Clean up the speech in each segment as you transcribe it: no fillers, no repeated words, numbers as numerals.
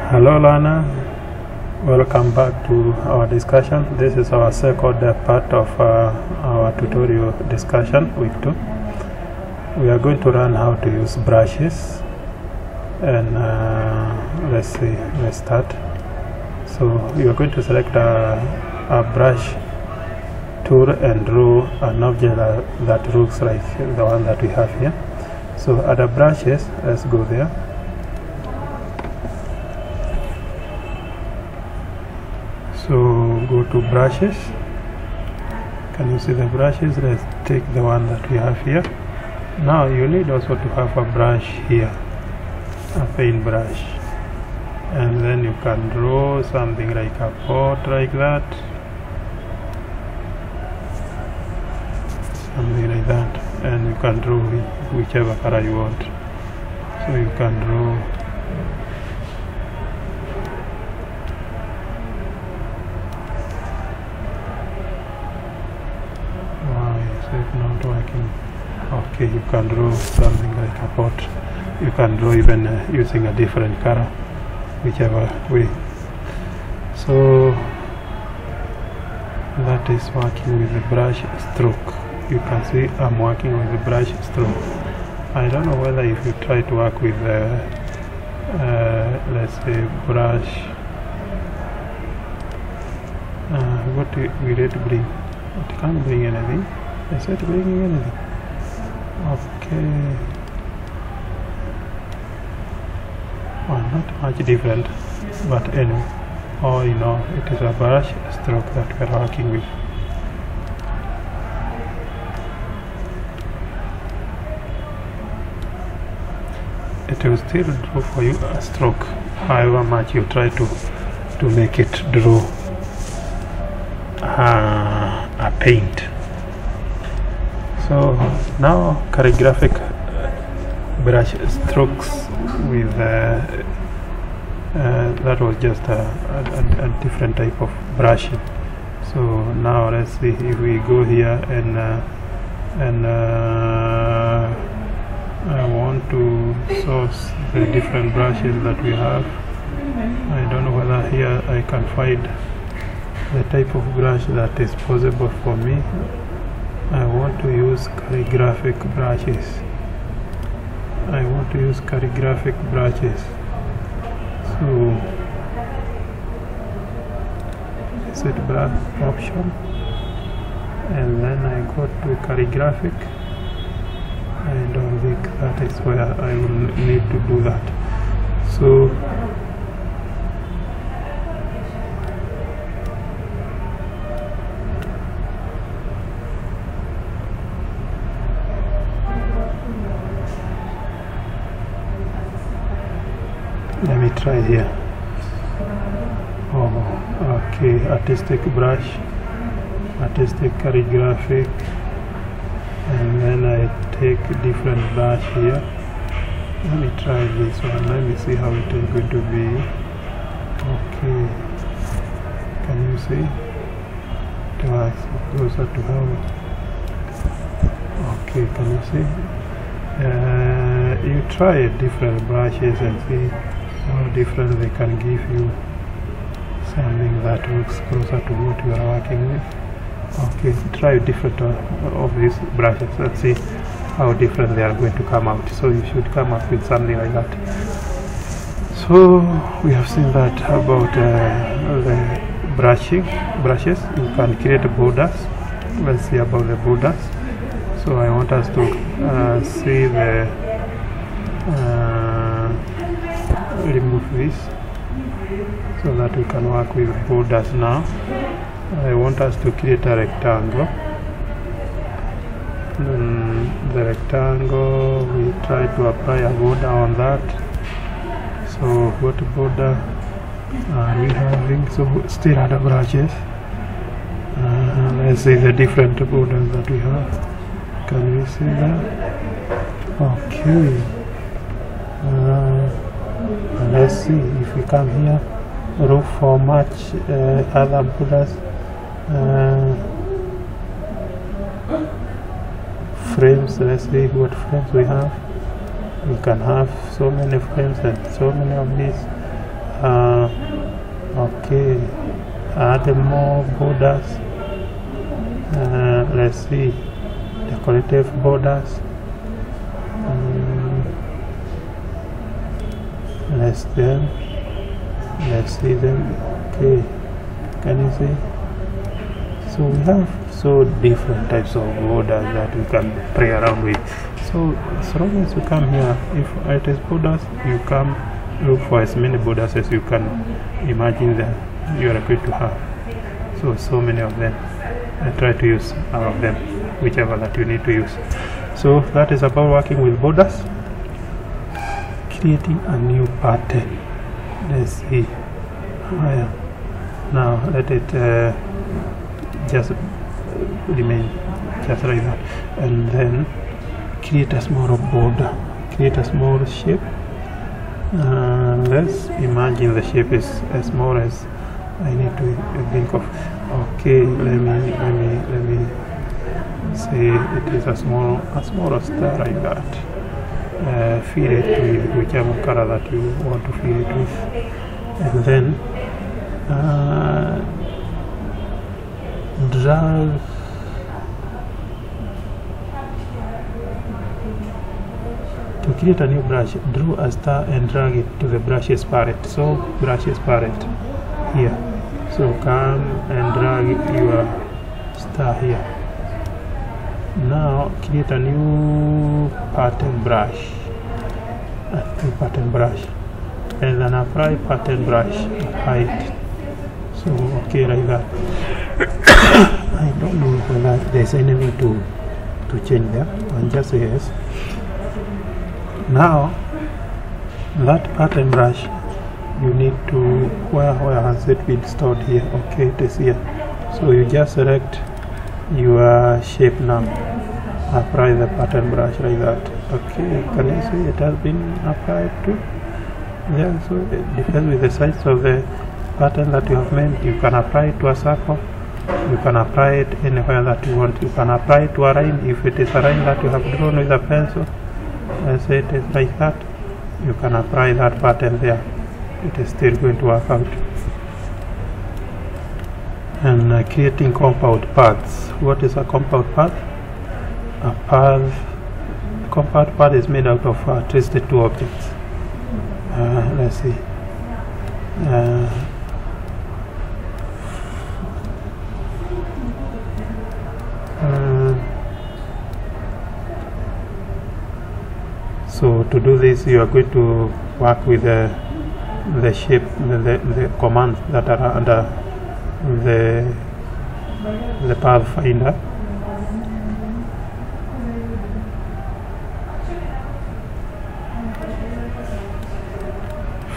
Hello learner, welcome back to our discussion. This is our second part of our tutorial discussion, week 2. We are going to learn how to use brushes, and let's start. So you are going to select a brush tool and draw an object that looks like the one that we have here. So at the brushes, let's go there. So go to brushes. Can you see the brushes? Let's take the one that we have here. Now you need also to have a brush here, a paint brush, and then you can draw something like a pot like that, something like that, and you can draw whichever color you want. So you can draw not working. Okay, you can draw something like a pot. You can draw even using a different color, whichever way. So that is working with the brush stroke. You can see I'm working with the brush stroke. I don't know whether if you try to work with let's say brush, what we need to bring. It can't bring anything. Is it bringing anything? Okay. Well, not much different, but anyway, all in all, it is a brush stroke that we are working with. It will still draw for you a stroke, however much you try to make it draw a paint. So now calligraphic brush strokes with that was just a different type of brushing. So now let's see if we go here and I want to source the different brushes that we have. I don't know whether here I can find the type of brush that is possible for me. I want to use calligraphic brushes. So set brush option, and then I go to calligraphic. I don't think that is where I will need to do that. So let me try here. Oh, okay, artistic brush, artistic calligraphic, and then I take different brush here. Let me try this one. Let me see how it is going to be. Okay, can you see? It was closer to how. Okay, can you see? You try different brushes and see how different they can give you something that looks closer to what you are working with. Okay, try different of these brushes. Let's see how different they are going to come out. So you should come up with something like that. So we have seen that about the brushes. You can create borders. Let's see about the borders. So I want us to see the remove this so that we can work with borders now. I want us to create a rectangle. The rectangle, we try to apply a border on that. So what border are we having? So still other brushes. Let's see the different borders that we have. Can you see that? Okay. Let's see if we come here, look for much other borders. Frames, let's see what frames we have. We can have so many frames and so many of these. Okay, add more borders. Let's see, decorative borders. Let's see them. Okay, can you see? So we have so different types of borders that we can play around with. So as long as you come here, if it is borders, you come look for as many borders as you can imagine that you are going to have. So many of them, and try to use all of them, whichever that you need to use. So that is about working with borders. Creating a new pattern. Let's see. Now let it just remain just like that, and then create a small border, create a small shape. Let's imagine the shape is as small as I need to think of. Okay, let me say it is a small star like that. Fill it with whichever color that you want to fill it with, and then drag to create a new brush. Draw a star and drag it to the brushes palette. So brushes palette here. So come and drag your star here. Now create a new pattern brush, and then apply pattern brush height. So okay, like that. I don't know whether there's anything to change there, and just yes. Now that pattern brush, you need to where has it been stored here? Okay, it is here. So you just select your shape now, apply the pattern brush like that. Okay, can you see it has been applied to? Yeah, so it depends with the size of the pattern that you have made. You can apply it to a circle, you can apply it anywhere that you want. You can apply it to a line if it is a line that you have drawn with a pencil. Let's say it is like that, you can apply that pattern there. It is still going to work out. And creating compound paths. What is a compound path? A compound path is made out of at least two objects. Let's see. So to do this, you are going to work with the shape, the commands that are under the Pathfinder.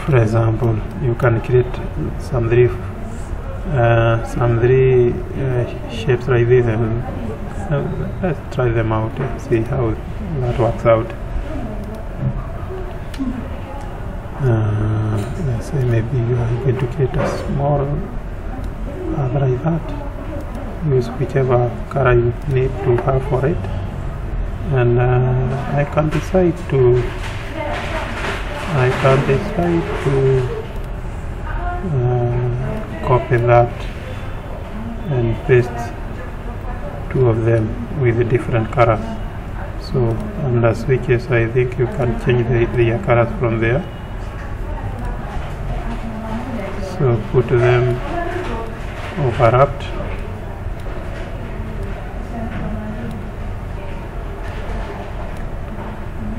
For example, you can create some three shapes like this, and let's try them out and see how that works out. Let's say maybe you are going to create a small like that. Use whichever color you need to have for it, and I can decide to copy that and paste two of them with different colors. So under switches, I think you can change the colors from there. So put them overlapped.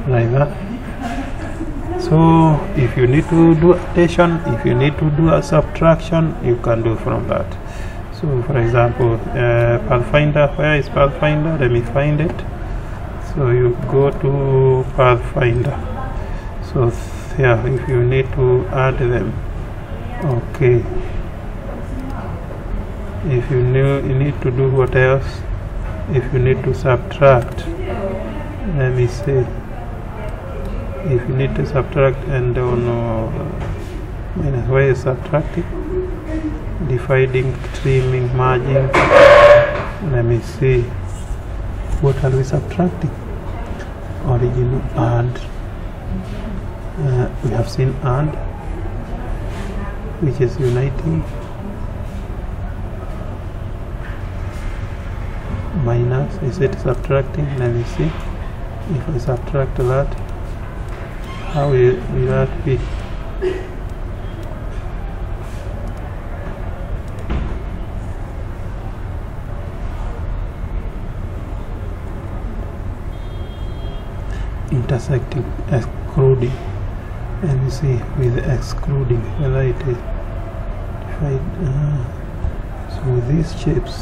Like that. So if you need to do addition, if you need to do a subtraction, you can do from that. So for example, Pathfinder, where is Pathfinder? Let me find it. So you go to Pathfinder. So here, if you need to add them, okay. If you need to do what else? If you need to subtract, let me see. If you need to subtract and minus, where is subtracting? Dividing, trimming, merging. Let me see. What are we subtracting? Original, add. We have seen add. which is uniting, minus, is it subtracting? Let me see. If I subtract that, how will that be? Intersecting, excluding, and you see with excluding whether it is divided. So these shapes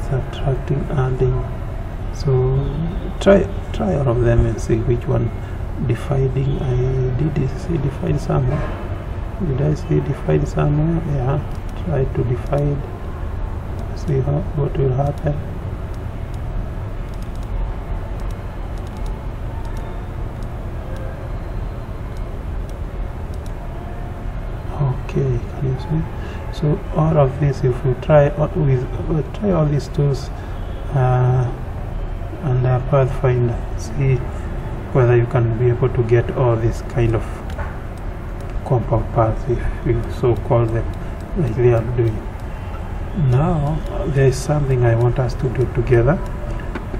subtracting, adding. So try all of them and see which one. Dividing, I did see divide somewhere. Did I see divide somewhere? Yeah, try to divide. See what will happen. Okay, can you see? So all of this, if we try try all these tools under Pathfinder, see whether you can be able to get all this kind of compound paths, if you so call them, like they are doing. Now there is something I want us to do together.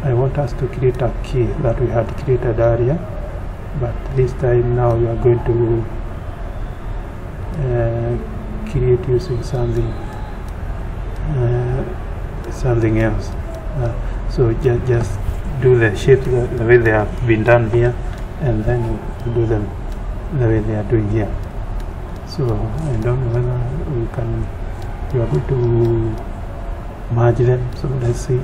I want us to create a key that we had created earlier, but this time now we are going to create using something else. So just do the shapes the way they have been done here, and then do them the way they are doing here. So I don't know whether we can. We are going to merge them, so let's see.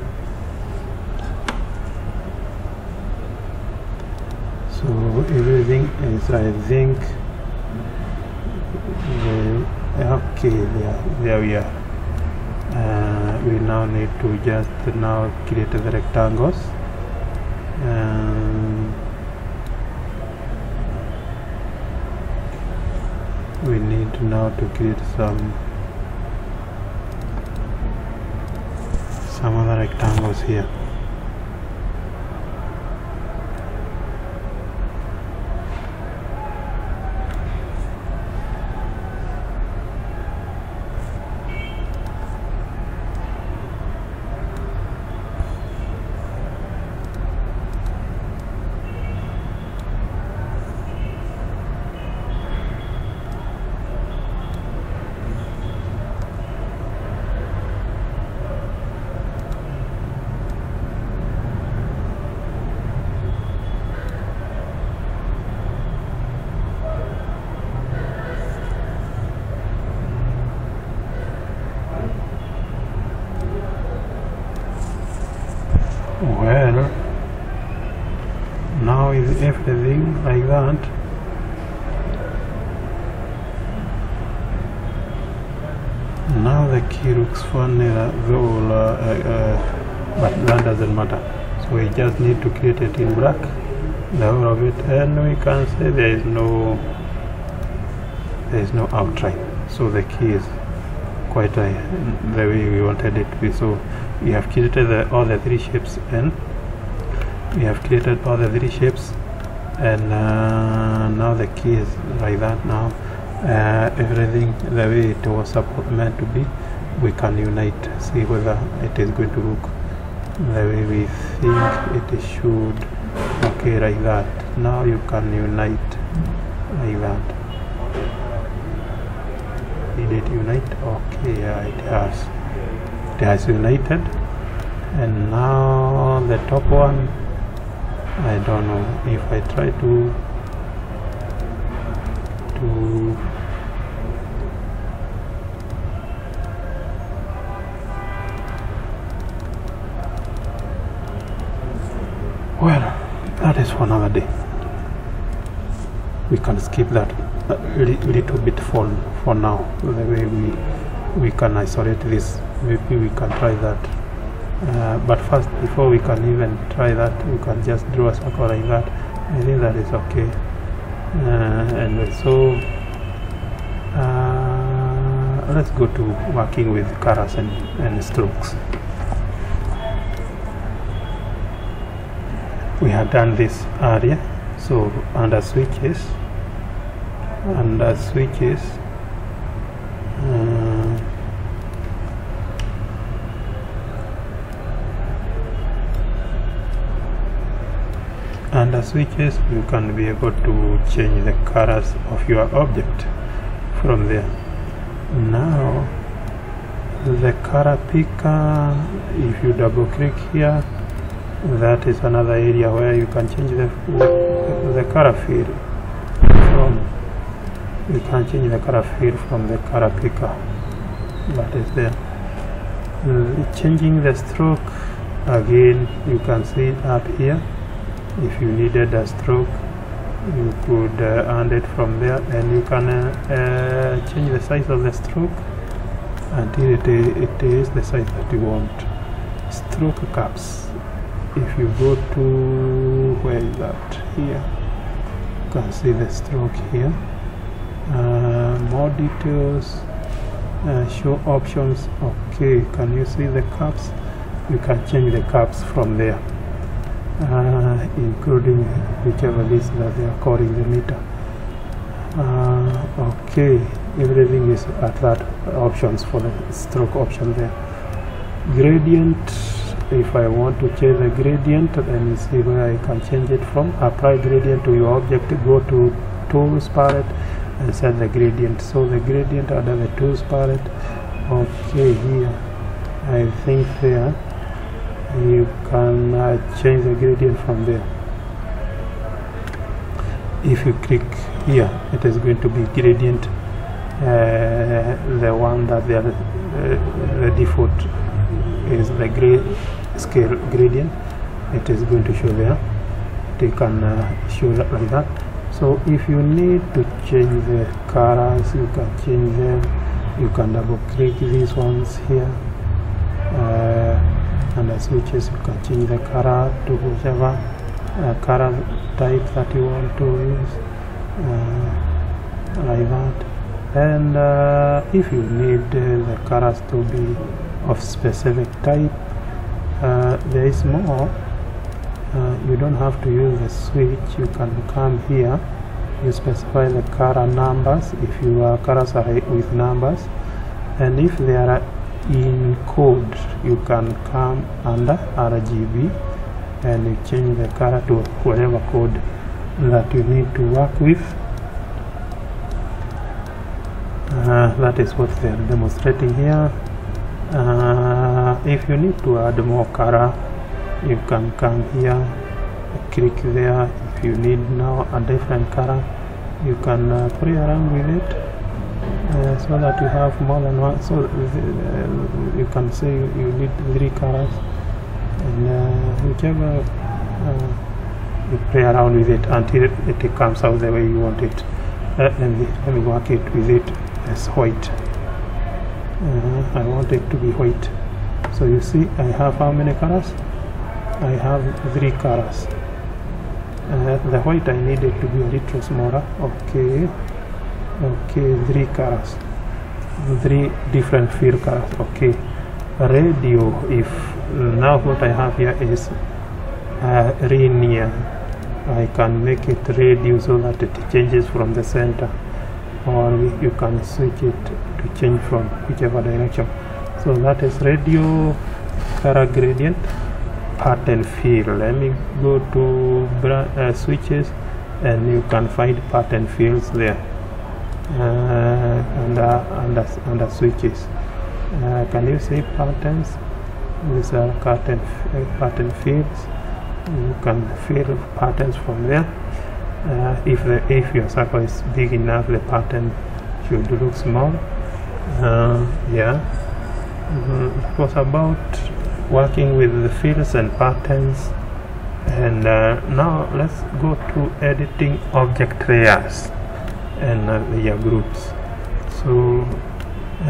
So everything is, I think, okay, there we are. We now need to just now create the rectangles. We need now to create some other rectangles here. Well, now is everything like that. Now the key looks funny, but that doesn't matter. So we just need to create it in black, the whole of it, and we can say there is no outline. So the key is quite the way we wanted it to be. So we have created all the three shapes, and now the key is like that. Now everything the way it was meant to be, we can unite, see whether it is going to look the way we think it should. Okay, like that. Now you can unite like that. Did it unite? Okay, yeah, it has united. And now the top one, I don't know if I try to well, that is for another day. We can skip that a little bit for now. The way we can isolate this, maybe we can try that. But first, before we can even try that, we can just draw a circle like that. I think that is okay. And so let's go to working with colors and strokes. we had done this earlier. So under switches, under switches, you can be able to change the colors of your object from there. Now the color picker, if you double click here, that is another area where you can change the color field from. You can change the color field from the color picker that is there. Changing the stroke, again you can see it up here. If you needed a stroke, you could add it from there, and you can change the size of the stroke until it is the size that you want. Stroke caps, if you go to, where is that, here, you can see the stroke here. More details, show options. Okay, can you see the caps? You can change the caps from there, including whichever list that they are calling the meter. Okay, everything is at that options for the stroke option there. Gradient, if I want to change the gradient, let me see where I can change it from. Apply gradient to your object, go to tools palette and set the gradient. So the gradient under the tools palette, okay, here I think there you can change the gradient from there. If you click here, it is going to be gradient, the one that the default is the gray scale gradient. It is going to show there. You can show that like that. So if you need to change the colors, you can change them. You can double click these ones here. Under switches, you can change the color to whichever color type that you want to use, like that. And if you need the colors to be of specific type, there is more. You don't have to use the switch. You can come here, you specify the color numbers if your colors are with numbers, and if they are in code, you can come under RGB and you change the color to whatever code that you need to work with. That is what they are demonstrating here. If you need to add more color, you can come here, click there. If you need now a different color, you can play around with it, so that you have more than one. So you can say you need 3 colors, and whichever you play around with it until it comes out the way you want it. Let me work it with it as white. I want it to be white. So you see, I have how many colors? I have 3 colors. The white I need it to be a little smaller. Okay, 3 colors, 3 different field colors. Okay, radio, if now what I have here is linear, I can make it radio so that it changes from the center, or you can switch it to change from whichever direction. So that is radio, color gradient, pattern field. Let me go to switches, and you can find pattern fields there under switches. Can you see patterns? These are pattern fields. You can fill patterns from there. If your circle is big enough, the pattern should look small. Yeah, it was about working with the fields and patterns. And now let's go to editing object layers and layer groups. So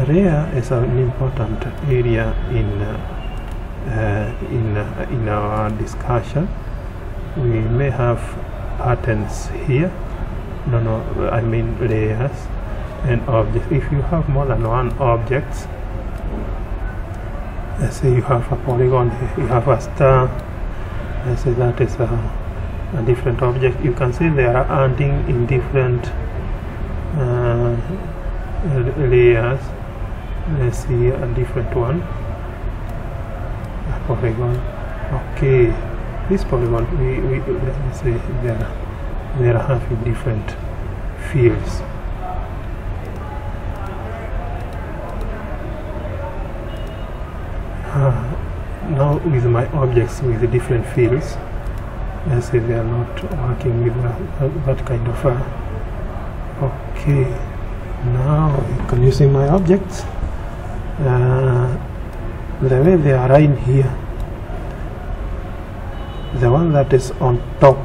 layer is an important area in our discussion. We may have patterns here, I mean layers and objects. If you have more than one object, let's say you have a polygon, you have a star, let's say that is a a different object. You can see they are hunting in different layers. Let's see a different one. A polygon. Okay, this polygon, let's say they are having different fields. Now with my objects with the different fields, let's say they are not working with that kind of okay. Now can you see my objects? The way they are in here, the one that is on top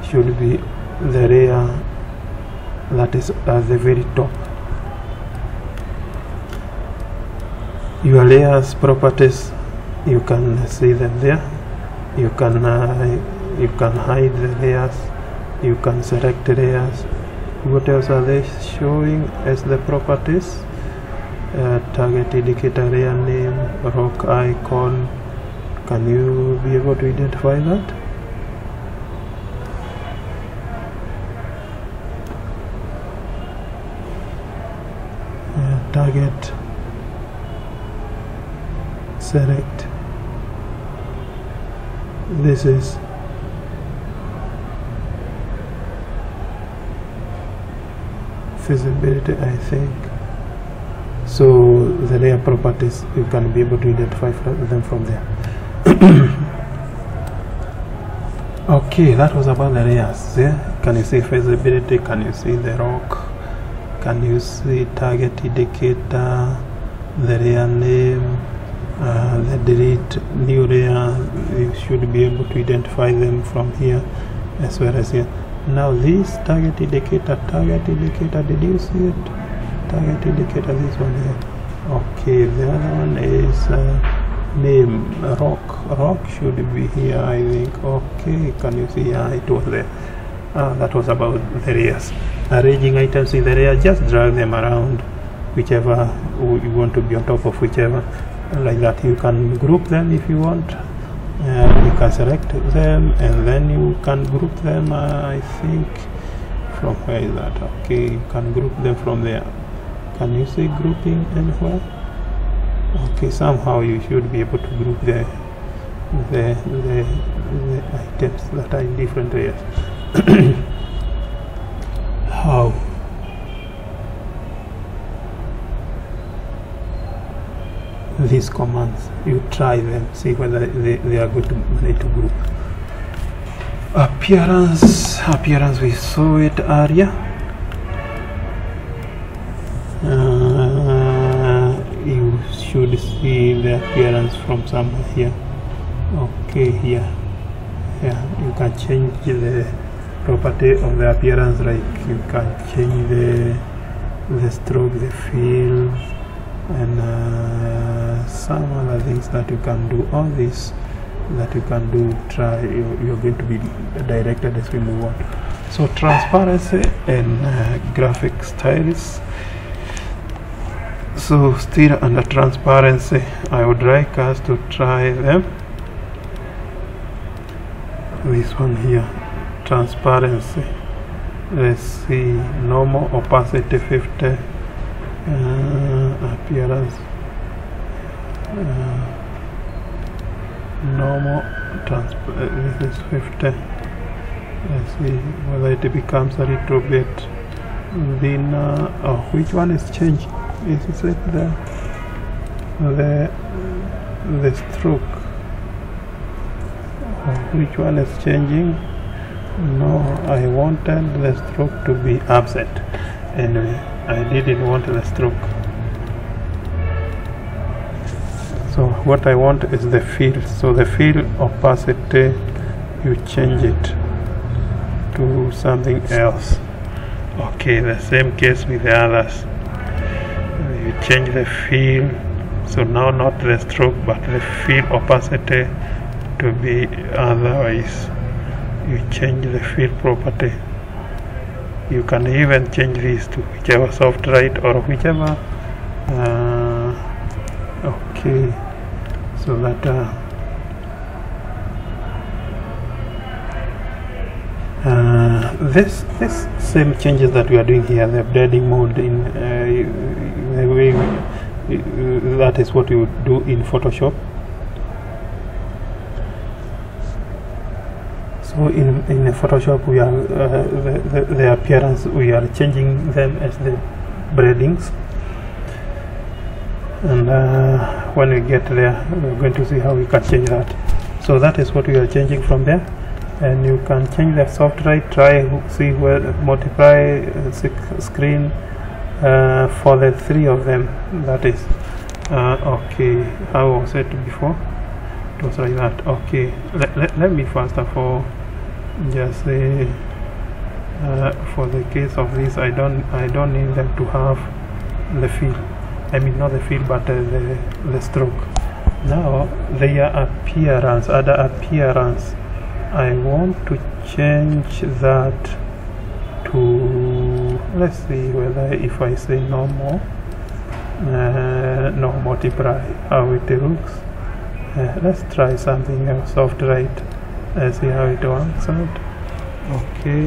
should be the layer that is at the very top. Your layers properties, you can see them there. You can hide the layers, you can select layers. What else are they showing as the properties? Target indicator, layer name, rock icon. Can you be able to identify that? Target, select. This is visibility, I think. So the layer properties, you can be able to identify them from there. Okay, that was about the layers. Yeah? Can you see visibility? Can you see the rock? Can you see target indicator, the layer name, the delete new layer? You should be able to identify them from here as well as here. Now this target indicator, did you see it? Target indicator, this one here. Okay, the other one is name, rock should be here, I think. Okay, can you see? Yeah, it was there. That was about the layers. Arranging items in the layer, just drag them around, whichever you want to be on top of, whichever, like that. You can group them if you want. You can select them and then you can group them. I think from where is that? Okay, you can group them from there. Can you see grouping anywhere? Okay, somehow you should be able to group the items that are in different layers. How? These commands, you try them, see whether they are good to manage to group. Appearance, we saw it earlier. You should see the appearance from somewhere here. Okay, here. Yeah, you can change the property of the appearance, like you can change the stroke, the fill, and some other things that you can do. All this that you can do, try. You're going to be directed as we move on. So transparency and graphic styles. So still under transparency, I would like us to try them. This one here, transparency. Let's see, normal opacity 50, appearance, normal this is 50. Let's see whether it becomes a little bit thinner. Oh, which one is changed? Is it the stroke? Which one is changing? No, I wanted the stroke to be absent. Anyway, I didn't want the stroke. So what I want is the fill. So the fill opacity, you change it to something else. Okay, the same case with the others. You change the fill. So now not the stroke, but the fill opacity to be otherwise. You change the fill property. You can even change this to whichever soft right or whichever. Okay, so that This same changes that we are doing here, the blending mode in the way that is what you would do in Photoshop. So in Photoshop we are the appearance, we are changing them as the blendings, and when we get there we're going to see how we can change that. So that is what we are changing from there. And you can change the soft right, try see where multiply screen for the three of them. That is okay. How was it before? It was like that. Okay, let me first of all just say for the case of this, I don't need them to have the fill. I mean not the fill, but the stroke. Now their appearance, other appearance, I want to change that to, let's see whether if I say no more, no multiply, how it looks. Let's try something else, soft right, see how it works out. Okay,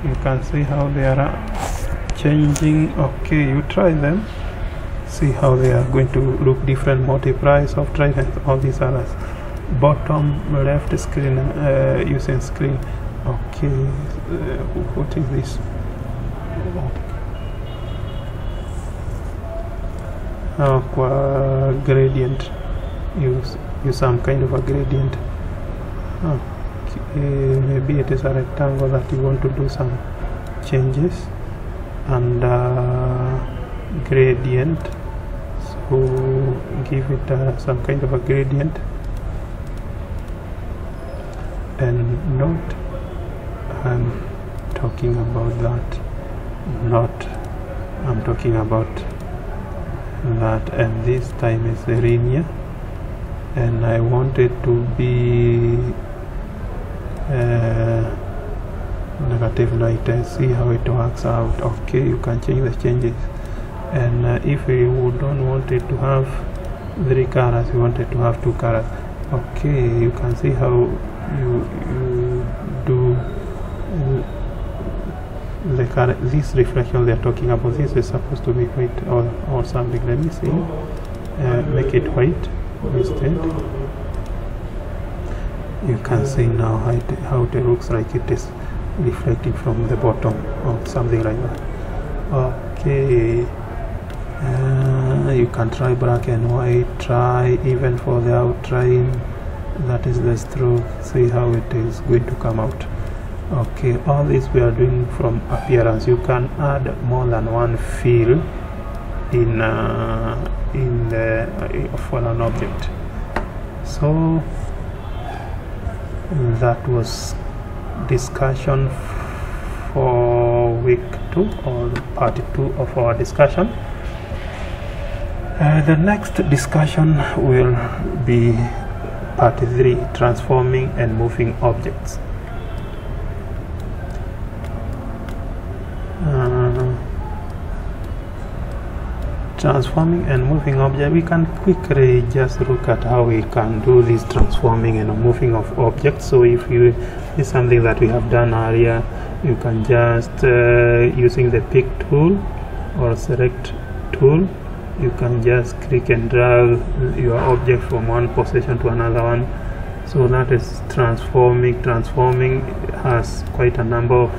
you can see how they are changing. Okay, you try them, see how they are going to look different, multiply, soft right, and all these others. Bottom left screen, using screen. Okay, what is this? Gradient. Use some kind of a gradient. Okay, maybe it is a rectangle that you want to do some changes, and gradient. So give it some kind of a gradient. And note, I'm talking about that, not I'm talking about that, and this time is linear, and I want it to be negative light, and see how it works out. Okay, you can change the changes, and if you don't want it to have 3 colors, you want it to have 2 colors. Okay, you can see how you do the color, this reflection they are talking about. This is supposed to be white or something. Let me see, make it white instead. You can see now how it looks like it is reflecting from the bottom or something like that. Okay, you can try black and white, try even for the outline, that is the stroke, see how it is going to come out. Okay, all this we are doing from appearance. You can add more than one fill in for an object. So that was discussion for week 2 or part 2 of our discussion. The next discussion will be part 3, transforming and moving objects. Transforming and moving object, we can quickly just look at how we can do this transforming and moving of objects. So if you is something that we have done earlier, you can just using the pick tool or select tool, you can just click and drag your object from one position to another one. So that is transforming. Transforming has quite a number of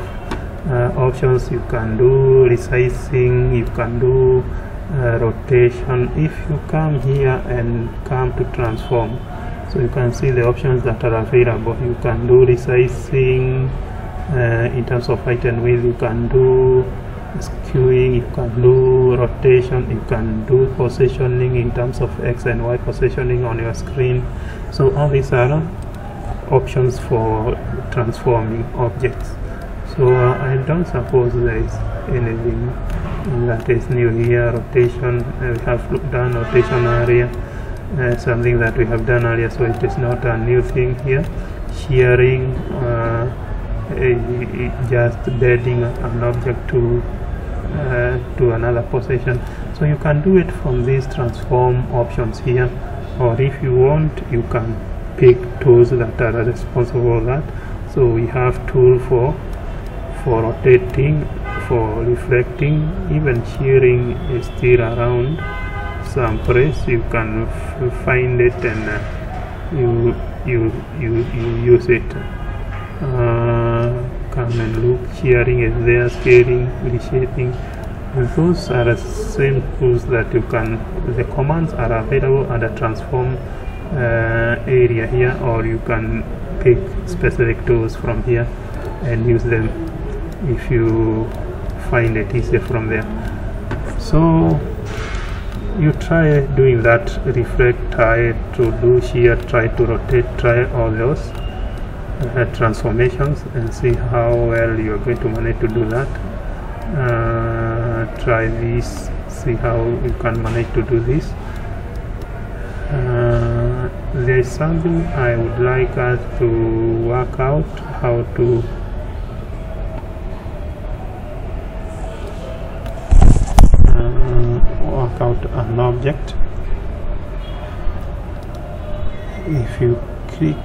options. You can do resizing, you can do rotation. If you come here and come to transform, so you can see the options that are available. You can do resizing in terms of height and width, you can do skewing, you can do rotation, you can do positioning in terms of X and Y positioning on your screen. So all these are options for transforming objects. So I don't suppose there is anything that is new here. Rotation, we have done rotation area, something that we have done earlier, so it is not a new thing here. Shearing, just bedding an object to another position. So you can do it from these transform options here, or if you want, you can pick tools that are responsible for that. So we have tool for for rotating, for reflecting, even shearing is still around. Some press you can find it and you use it. Come and look, shearing is there, scaling, reshaping. Those are the same tools that you can, the commands are available at the transform area here, or you can pick specific tools from here and use them if you find it easier from there. So you try doing that, reflect, try to do shear, try to rotate, try all those transformations and see how well you're going to manage to do that. Try this, see how you can manage to do this. There is something I would like us to work out, how to work out an object. If you click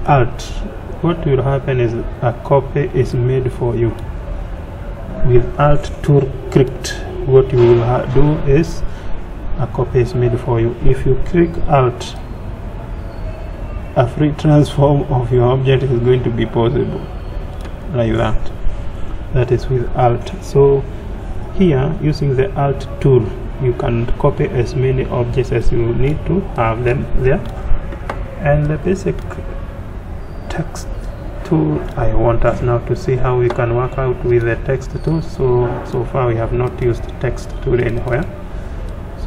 Alt, what will happen is a copy is made for you. With Alt tool clicked, what you will do is a copy is made for you. If you click Alt, a free transform of your object is going to be possible, like that. That is with Alt. So here, using the Alt tool, you can copy as many objects as you need to have them there. And the basic text tool, I want us now to see how we can work out with the text tool. So far we have not used text tool anywhere.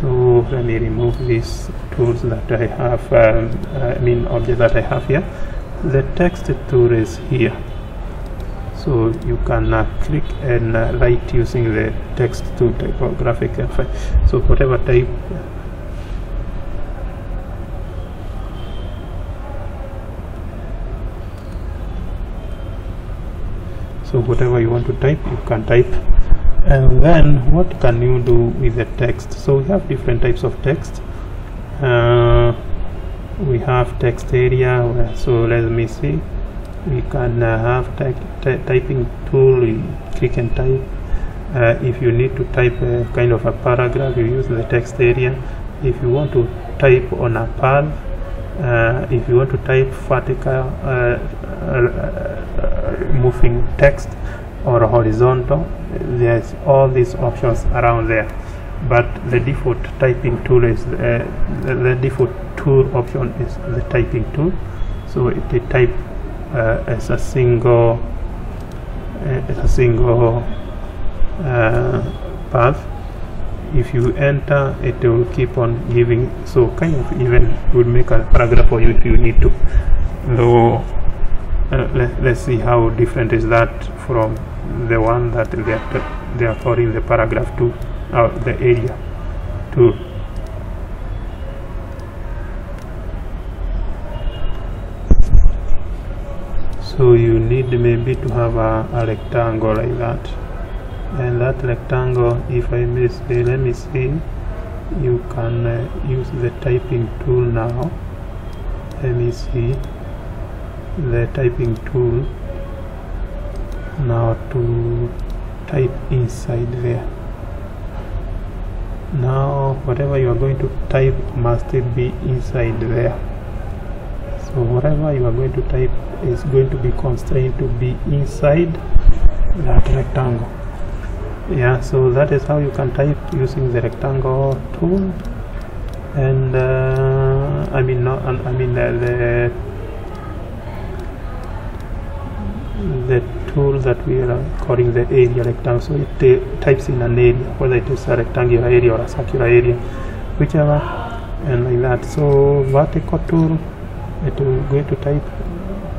So let me remove these tools that I have, object that I have here. The text tool is here. So you can click and write using the text tool typographic. So whatever type. So whatever you want to type, you can type. And then what can you do with the text? So we have different types of text. We have text area. So let me see. We can have typing tool. We click and type. If you need to type a kind of a paragraph, you use the text area. If you want to type on a path, if you want to type vertical moving text or horizontal, there's all these options around there, but the default typing tool is the default tool option is the typing tool. So it type as a single path. If you enter, it will keep on giving, so kind of even would make a paragraph for you if you need to. So let's see how different is that from the one that they are calling the paragraph to the area to. So you need maybe to have a rectangle like that. And that rectangle, if I may say, let me see, you can use the typing tool now. Let me see the typing tool now to type inside there. Now whatever you are going to type must be inside there. So whatever you are going to type is going to be constrained to be inside that rectangle. Yeah, so that is how you can type using the rectangle tool. And the tool that we are calling the area rectangle. So it types in an area, whether it is a rectangular area or a circular area, whichever, and like that. So vertical tool, it will go to type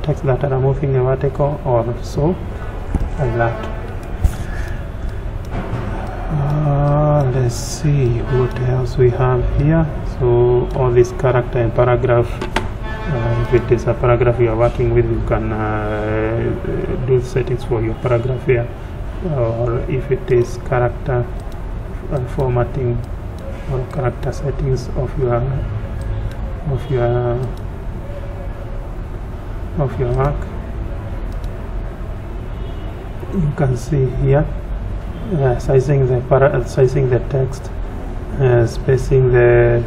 text that are moving a vertical or so, like that. Let's see what else we have here. So all this character and paragraph, if it is a paragraph you are working with, you can do settings for your paragraph here. or if it is character formatting or character settings of your work. You can see here sizing the text, spacing the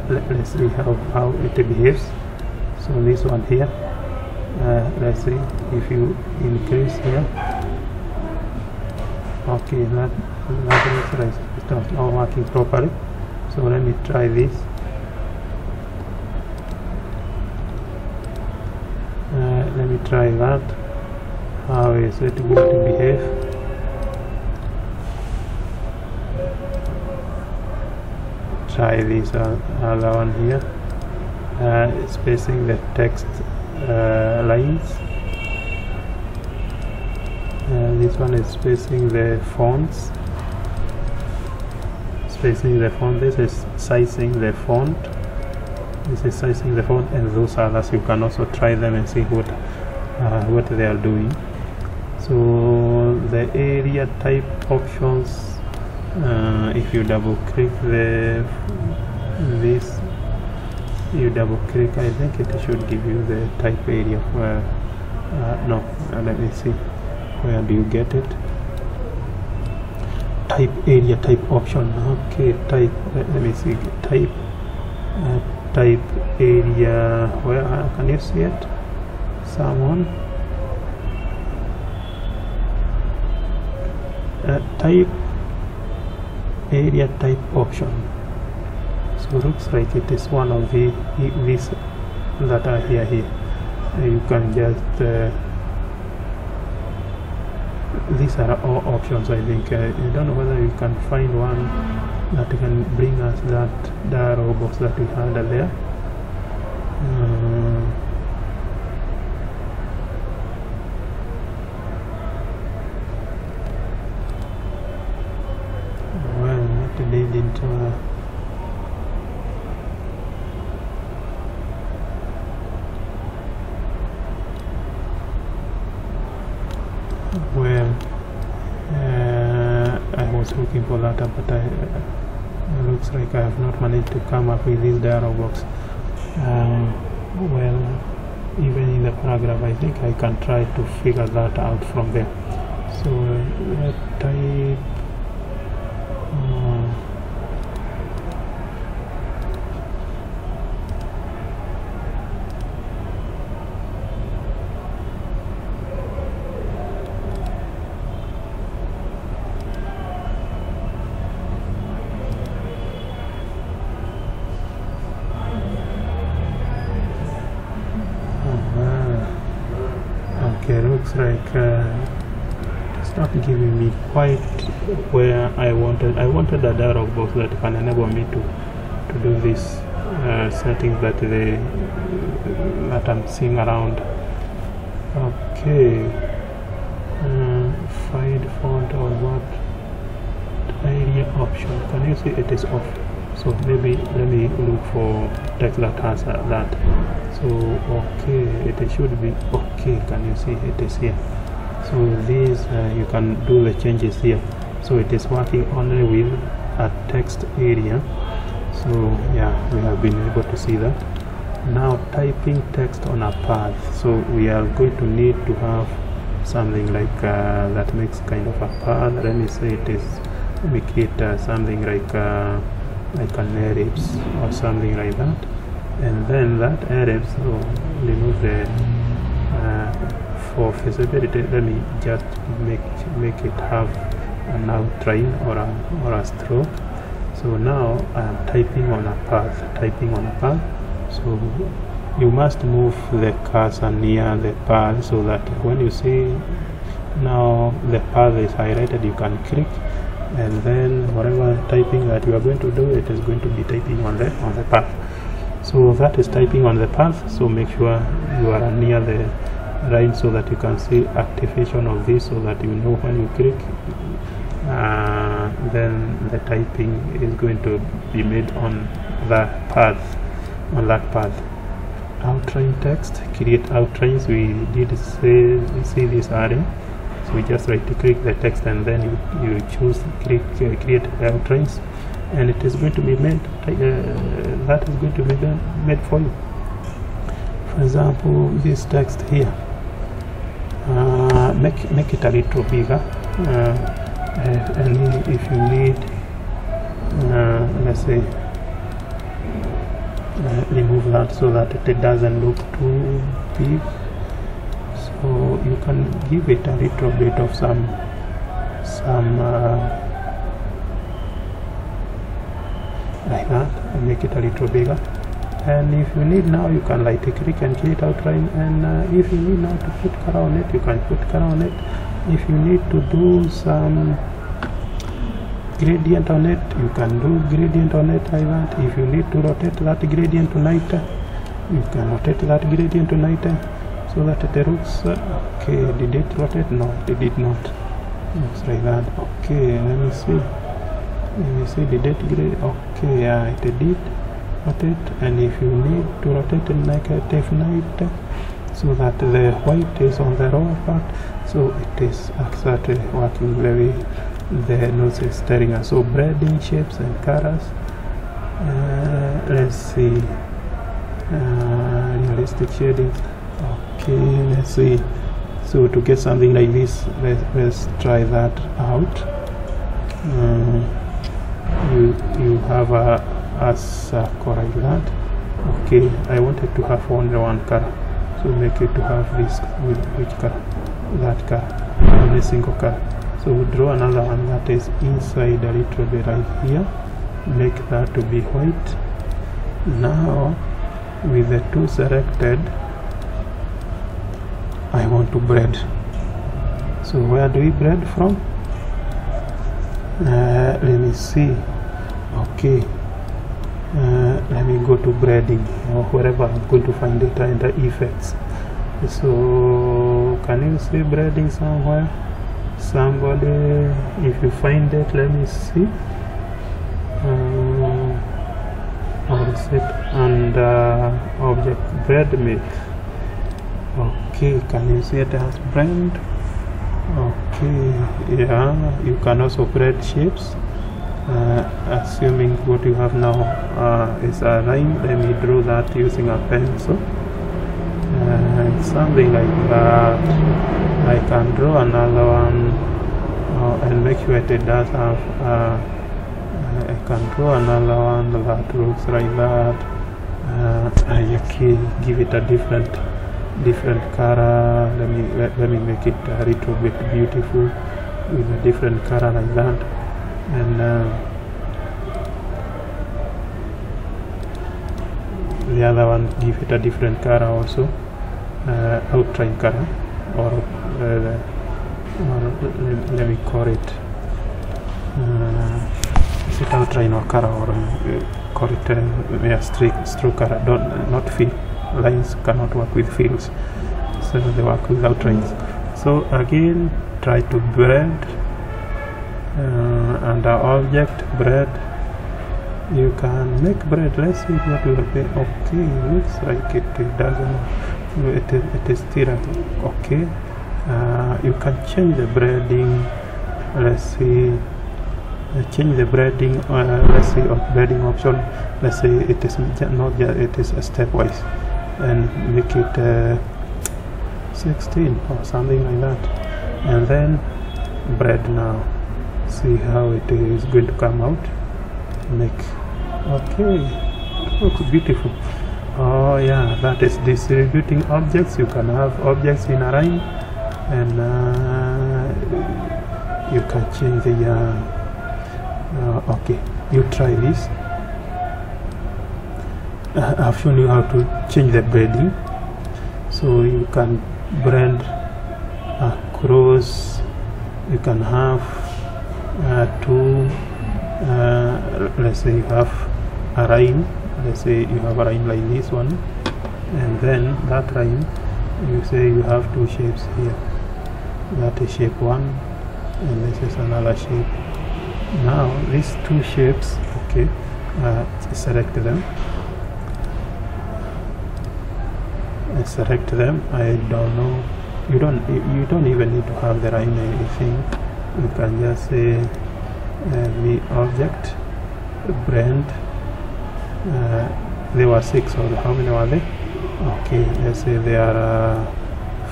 let's see how it behaves. So this one here, let's see if you increase here. Okay, that looks like it's not working properly. So let me try this. Let me try that. How is it going to behave? Try this other one here. Spacing the text lines. This one is spacing the fonts. Spacing the font. This is sizing the font. This is sizing the font, and those others you can also try them and see what they are doing. So the area type options, if you double click this, you double click, I think it should give you the type area where no, let me see, where do you get it? Type area type option. Okay, type, let me see, type type area, where can you see it? Someone type area type option. So looks like it is one of these that are here. You can just these are all options. I think I don't know whether you can find one that can bring us that dialog box that we had there. Well, it didn't well, I was looking for that, but it looks like I have not managed to come up with this dialog box. Well, even in the paragraph, I think I can try to figure that out from there. So type okay, looks like it's not giving me quite where I wanted. I wanted a dialog box that can enable me to do this settings that I'm seeing around. Okay, find font or what area option? Can you see it is off? So maybe let me look for text that has that. So okay, it should be okay. Can you see it is here? So these you can do the changes here. So it is working only with a text area. So yeah, we have been able to see that. Now typing text on a path. So we are going to need to have something like that makes kind of a path. Let me say it is, make it something like an ellipse or something like that. And then that ellipse, so remove the for visibility. Let me just make it have an outline or a stroke. So now I'm typing on a path. So you must move the cursor near the path so that when you see now the path is highlighted, you can click, and then whatever typing that you are going to do, it is going to be typing on the path. So that is typing on the path. So make sure you are near the line so that you can see activation of this, so that you know when you click, then the typing is going to be made on the path, on that path. Outline text, create outlines. We did see this area. So we just right click the text and then you choose create outlines, and it is going to be made that is going to be made for you. For example, this text here, make it a little bigger, and if you need, let's say, remove that so that it doesn't look too big. So you can give it a little bit of some like that, and make it a little bigger. And if you need now, you can right click and create outline, and if you need now to put color on it, you can put color on it. If you need to do some gradient on it, you can do gradient on it like that. If you need to rotate that gradient to 90, you can rotate that gradient to 90 so that it looks okay. Did it rotate? No, it did not. Looks like that. Okay, let me see, did it grade? Okay, yeah, it did rotate. And if you need to rotate it like a F90 so that the white is on the lower part, so it is actually working very, the notes is telling us. So blending shapes and colors, let's see, realistic shading. Okay, let's see. So to get something like this, let's try that out. You have a circle like that. Okay, I wanted to have only one color, so make it to have this with which color? That color, only single color. So we draw another one that is inside a little bit right here, make that to be white. Now with the two selected, I want to blend. So where do we blend from? Let me see. Okay, let me go to blending or wherever I'm going to find it in the effects. So can you see blending somewhere? Somebody, if you find it, let me see. Or is it under object blend make? Okay, can you see it as blend? Okay, yeah, you can also blend shapes. Assuming what you have now is a line, let me draw that using a pencil. Something like that. I can draw another one and make sure it does have I can draw another one that looks like that. Okay, give it a different color. Let me make it a little bit beautiful with a different color like that. And the other one, give it a different color also, outline color, or let me call it, is it outline or color, or call it stroke color. Not fill. Lines cannot work with fills, so they work with outlines. So again, try to blend. Under object bread, you can make bread. Let's see what will be. Okay, looks like it doesn't, it is still okay. You can change the breading. Let's see, change the breading. Let's see, breading option. Let's say it is not just, it is stepwise, and make it 16 or something like that, and then bread now. See how it is going to come out. Make, okay, looks beautiful. Oh yeah, that is distributing objects. You can have objects in a line, and you can change the okay, you try this. I've shown you how to change the blending, so you can blend across. You can have two, let's say you have a line, let's say you have a line like this one, and then that line, you say you have two shapes here. That is shape 1, and this is another shape. Now these two shapes, okay, select them. I select them. I don't know you don't even need to have the line anything. You can just say the object brand. There were 6, or how many were they? Okay, let's say there are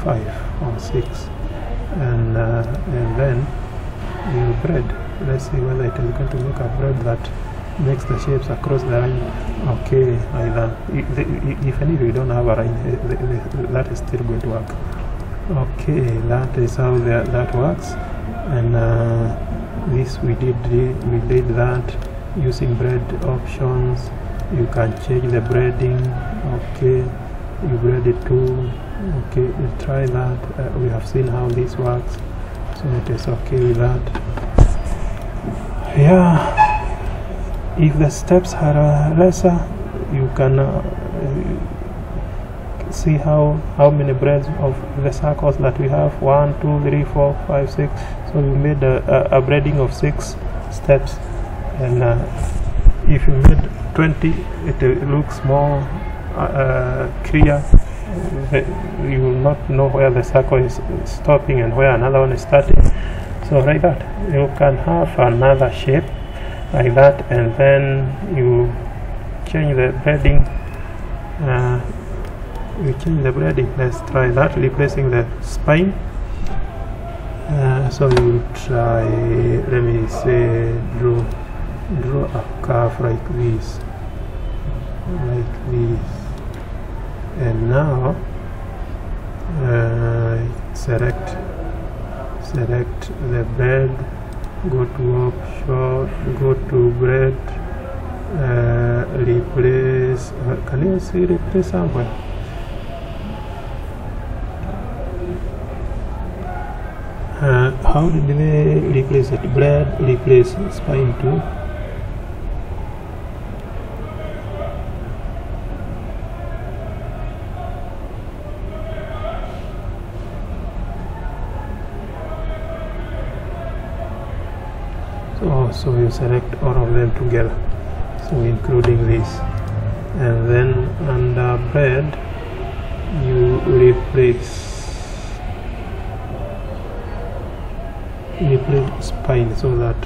5 or 6, and then your bread. Let's see whether it is going to make a bread that makes the shapes across the line. Okay, either even if you don't have a line, that is still going to work. Okay, that is how that works. And this we did that using bread options. You can change the breading. Okay, you bread it too. Okay, we'll try that. We have seen how this works, so it is okay with that. Yeah, if the steps are lesser, you can see how many breads of the circles that we have. 1, 2, 3, 4, 5, 6. So we made a breading of 6 steps, and if you made 20, it looks more clear. You will not know where the circle is stopping and where another one is starting. So like that, you can have another shape like that, and then you change the breading. You change the breading. Let's try that, replacing the spine. So you try, let me say, draw a curve like this, and now select the bread, go to option, go to bread, replace. Can you see replace somewhere? How did they replace it? Bread, replace spine too. So you select all of them together, so including this, and then under bread you replace spine, so that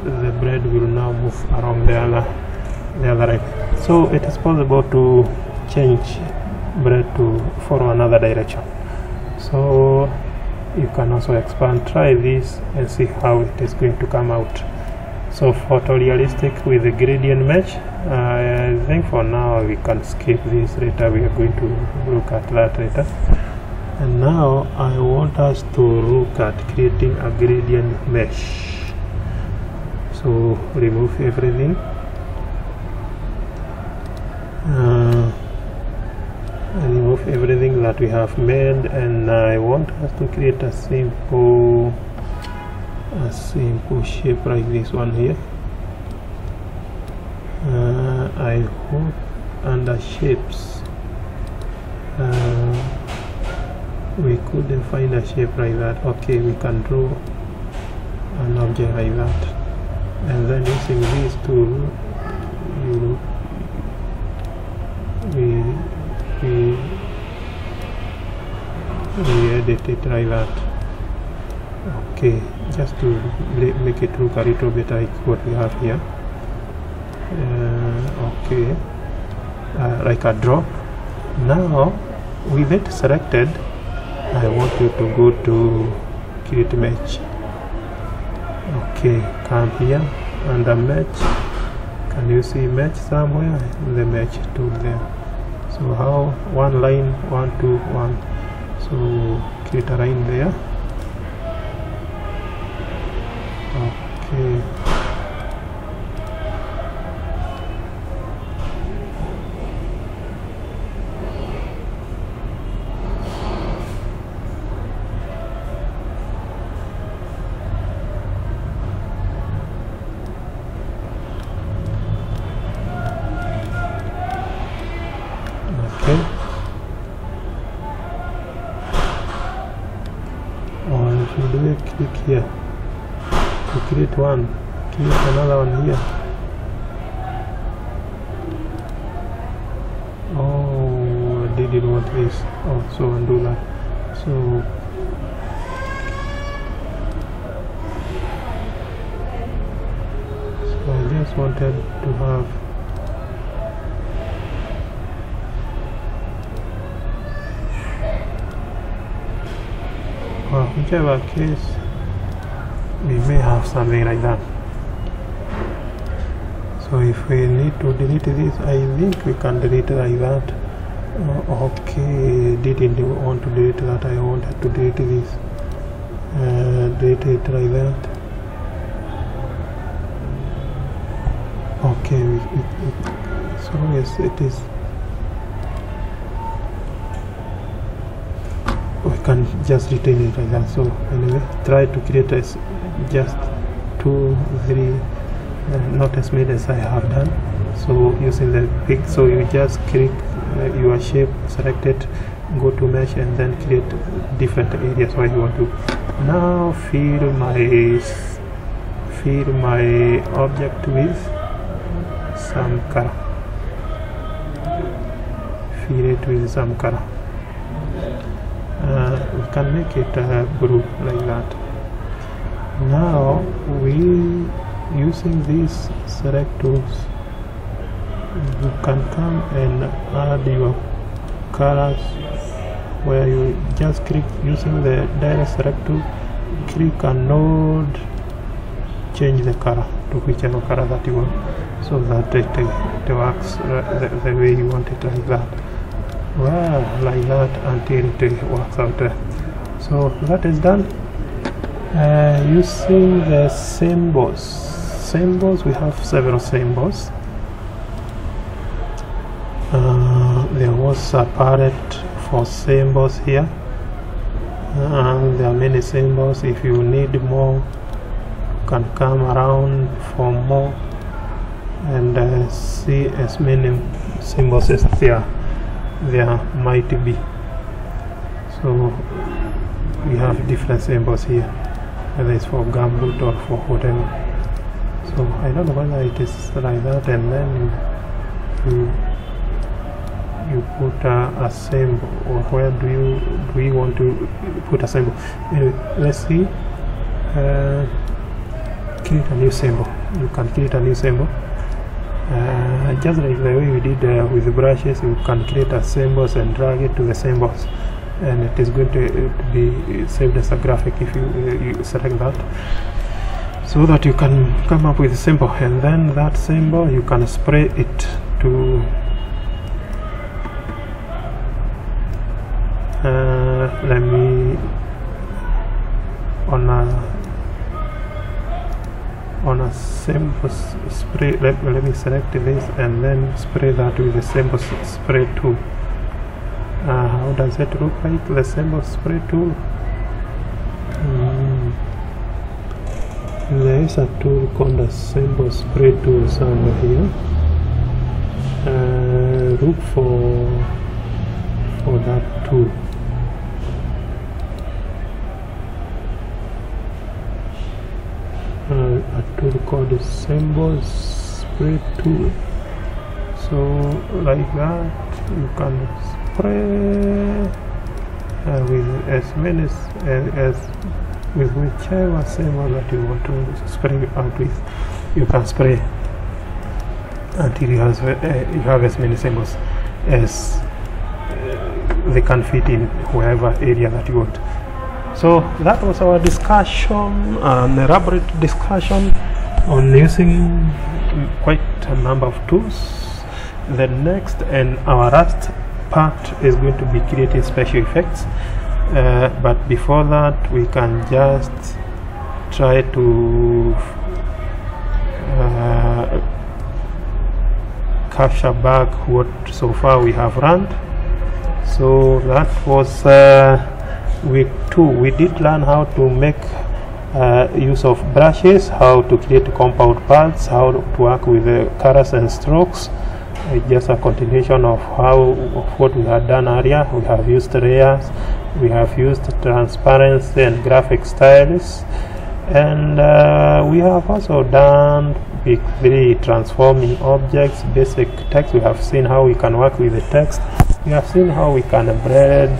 the bread will now move around the other line. So it is possible to change bread to follow another direction. So you can also expand, try this and see how it is going to come out. So photorealistic with the gradient mesh, I think for now we can skip this. Later we are going to look at that later. And now I want us to look at creating a gradient mesh. So remove everything. Remove everything that we have made, and I want us to create a simple shape like this one here. I hope under shapes we couldn't find a shape like that. Okay, we can draw an object like that, and then using this tool we edit it like that. Okay, just to make it look a little bit like what we have here. Okay, like a drop. Now with it selected, I want you to go to create mesh. Okay, come here under mesh. Can you see mesh somewhere? The mesh tool there. So how one line, 1, 2, 1. So create a line there. Okay. Click here to create one, create another one here. Oh, I did really want this also, and do that. So I just wanted to have whichever case, we may have something like that. So if we need to delete this, I think we can delete it like that. Okay, didn't want to delete that. I wanted to delete this. Delete it like that. Okay, so yes, it is. We can just retain it like that. So anyway, try to create just 2, 3, not as many as I have done. So using the pick, so you just click your shape, select it, go to mesh, and then create different areas where you want to. Now fill my object with some color. Fill it with some color. We can make it blue like that. Now using these select tools, you can come and add your colors, where you just click using the direct select tool, click a node, change the color to whichever color that you want, so that it works the way you want it, like that. Well, like that until it works out there. So that is done. Using the symbols, we have several symbols. There was a palette for symbols here, and there are many symbols. If you need more, you can come around for more and see as many symbols as there might be. So we have different symbols here, whether it's for gambut or for whatever. So I don't know whether it is like that, and then you put a symbol, or where do you want to put a symbol? Anyway, let's see. Create a new symbol. You can create a new symbol. Just like the way we did with the brushes, you can create a symbols and drag it to the symbols, and it is going to be saved as a graphic if you select that, so that you can come up with a symbol, and then that symbol you can spray it to let me on a symbol spray, let me select this and then spray that with the symbol spray tool. How does it look like, the symbol spray tool? There is a tool called the symbol spray tool somewhere here. Look for that tool. A tool called the symbol spray tool. So like that, you can spray with as many as with whichever symbol that you want to spray out with. You can spray until you have as many symbols as they can fit in wherever area that you want. So that was our discussion, an elaborate discussion on using quite a number of tools. The next and our last part is going to be creating special effects, but before that we can just try to capture back what so far we have run. So that was week 2. We did learn how to make use of brushes, how to create compound parts, how to work with the colors and strokes. Just a continuation of what we had done earlier. We have used layers, we have used transparency and graphic styles, and we have also done week 3 transforming objects, basic text. We have seen how we can work with the text, we have seen how we can blend,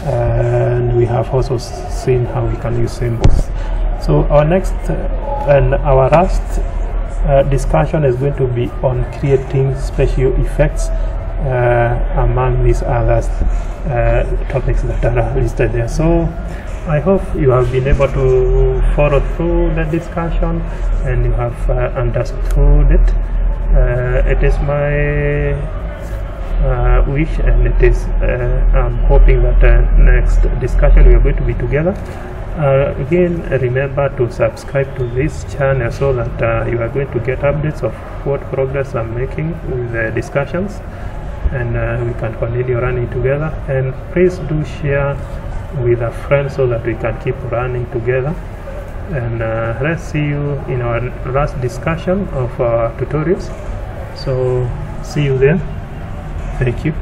and we have also seen how we can use symbols. So our next and our last discussion is going to be on creating special effects among these other topics that are listed there. So I hope you have been able to follow through the discussion and you have understood it. It is my wish, and it is I'm hoping that next discussion we are going to be together. Again, remember to subscribe to this channel so that you are going to get updates of what progress I'm making with the discussions, and we can continue running together. And please do share with a friend so that we can keep running together. And let's see you in our last discussion of our tutorials. So see you there. Thank you.